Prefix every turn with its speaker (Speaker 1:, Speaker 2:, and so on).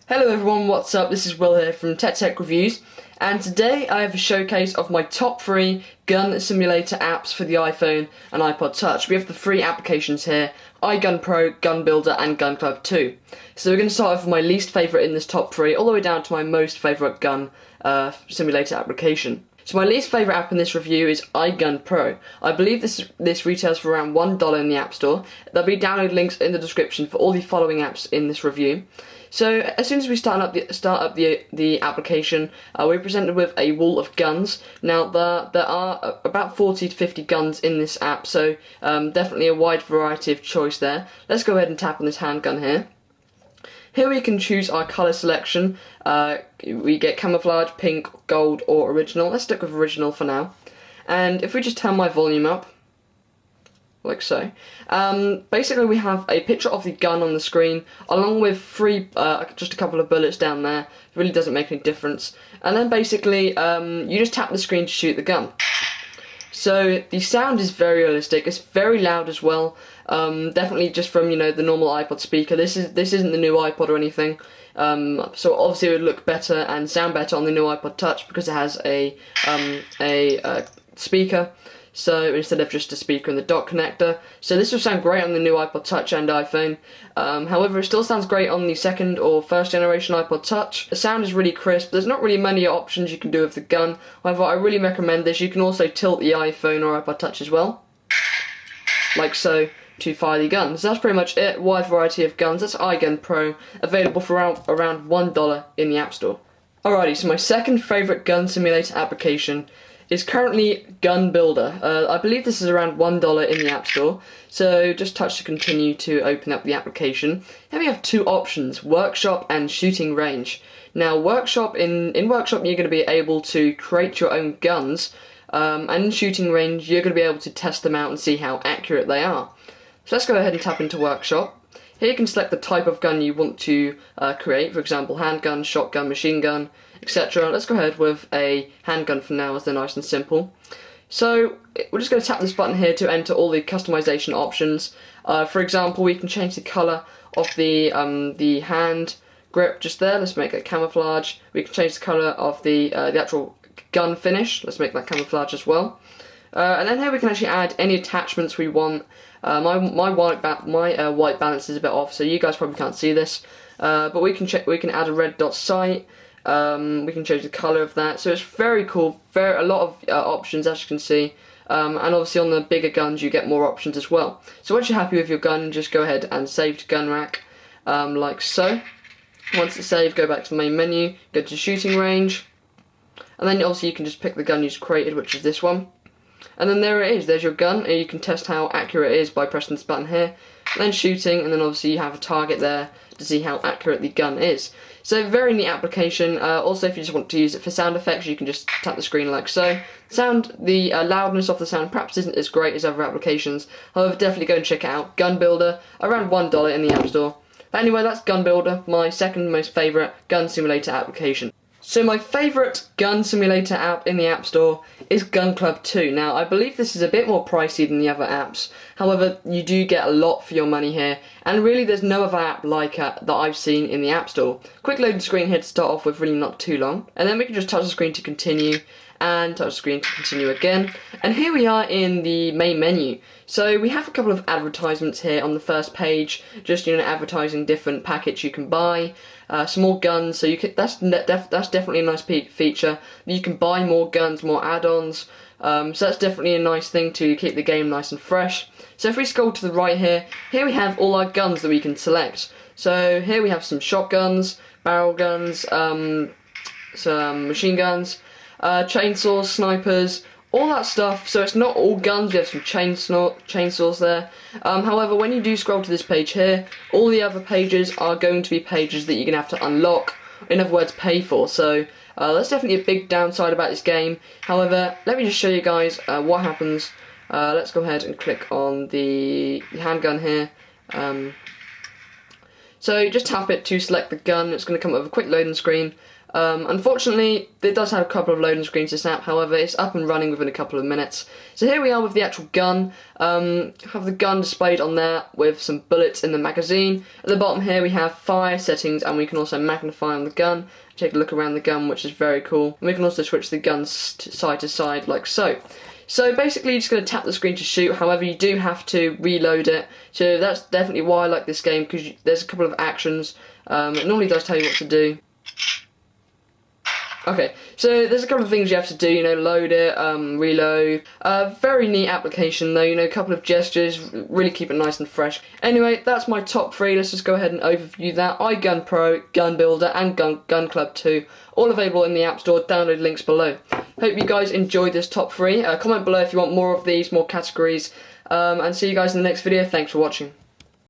Speaker 1: Hello everyone, what's up? This is Will here from Tech Reviews, and today I have a showcase of my top 3 gun simulator apps for the iPhone and iPod Touch. We have the 3 applications here, iGunPro, GunBuilder and GunClub 2. So we're going to start off with my least favourite in this top 3, all the way down to my most favourite gun simulator application. So my least favourite app in this review is iGunPro. I believe this retails for around $1 in the App Store. There'll be download links in the description for all the following apps in this review. So as soon as we start up the application, we're presented with a wall of guns. Now there are about 40 to 50 guns in this app, so definitely a wide variety of choice there. Let's go ahead and tap on this handgun here. Here we can choose our colour selection. We get camouflage, pink, gold or original. Let's stick with original for now. And if we just turn my volume up, like so, basically we have a picture of the gun on the screen along with just a couple of bullets down there. It really doesn't make any difference. And then basically you just tap the screen to shoot the gun. So the sound is very realistic. It's very loud as well. Definitely just from the normal iPod speaker. This isn't the new iPod or anything. So obviously it would look better and sound better on the new iPod Touch because it has a speaker. So instead of just a speaker and the dock connector. So this will sound great on the new iPod Touch and iPhone. However, it still sounds great on the second or first generation iPod Touch. The sound is really crisp. There's not really many options you can do with the gun. However, I really recommend this. You can also tilt the iPhone or iPod Touch as well, like so, to fire the gun. So that's pretty much it. Wide variety of guns. That's iGunPro, available for around $1 in the App Store. Alrighty, so my second favourite gun simulator application is currently GunBuilder. I believe this is around $1 in the App Store, so just touch to continue to open up the application. Here we have 2 options, Workshop and Shooting Range. Now Workshop, in Workshop you're going to be able to create your own guns, and in Shooting Range you're going to be able to test them out and see how accurate they are. So let's go ahead and tap into Workshop. Here you can select the type of gun you want to create, for example handgun, shotgun, machine gun, etc. Let's go ahead with a handgun for now as they're nice and simple. So we're just going to tap this button here to enter all the customization options. For example, we can change the colour of the hand grip just there. Let's make it camouflage. We can change the colour of the actual gun finish. Let's make that camouflage as well. And then here we can actually add any attachments we want. My white balance is a bit off, so you guys probably can't see this. But we can add a red dot sight. We can change the colour of that. So it's very cool. A lot of options, as you can see. And obviously on the bigger guns you get more options as well. So once you're happy with your gun, just go ahead and save to gun rack, like so. Once it's saved, go back to the main menu, go to shooting range, and then obviously you can just pick the gun you just created, which is this one. And then there it is, there's your gun, and you can test how accurate it is by pressing this button here, and then shooting, and then obviously you have a target there to see how accurate the gun is. So very neat application. Also if you just want to use it for sound effects, you can just tap the screen like so. The loudness of the sound perhaps isn't as great as other applications, however definitely go and check it out. GunBuilder, around $1 in the App Store. But anyway, that's GunBuilder, my second most favourite gun simulator application. So my favourite gun simulator app in the App Store is GunClub 2. Now I believe this is a bit more pricey than the other apps, however you do get a lot for your money here, and really there's no other app like it that I've seen in the App Store. Quick loading screen here to start off with, really not too long, and then we can just touch the screen to continue, and touch the screen to continue again, and here we are in the main menu. So we have a couple of advertisements here on the first page, just advertising different packets you can buy, some more guns. So that's definitely a nice feature. You can buy more guns, more add-ons. So that's definitely a nice thing to keep the game nice and fresh. So if we scroll to the right here we have all our guns that we can select. So here we have some shotguns, barrel guns, some machine guns, chainsaws, snipers, all that stuff. So it's not all guns, we have some chainsaws there. However, when you do scroll to this page here, all the other pages are going to be pages that you're going to have to unlock, in other words pay for. So that's definitely a big downside about this game. However, let me just show you guys what happens. Let's go ahead and click on the handgun here. So just tap it to select the gun. It's going to come up with a quick loading screen. Unfortunately, it does have a couple of loading screens to snap, however, it's up and running within a couple of minutes. So here we are with the actual gun. Have the gun displayed on there with some bullets in the magazine. At the bottom here we have fire settings, and we can also magnify on the gun, take a look around the gun, which is very cool. And we can also switch the gun side to side like so. So basically you're just going to tap the screen to shoot, however you do have to reload it. So that's definitely why I like this game, because there's a couple of actions. It normally does tell you what to do. Okay, so there's a couple of things you have to do, you know, load it, reload. Very neat application though, you know, a couple of gestures, really keep it nice and fresh. Anyway, that's my top 3, let's just go ahead and overview that. iGunPro, Gun Builder, and GunClub 2, all available in the App Store, download links below. Hope you guys enjoyed this top 3, comment below if you want more of these, more categories, and see you guys in the next video, thanks for watching.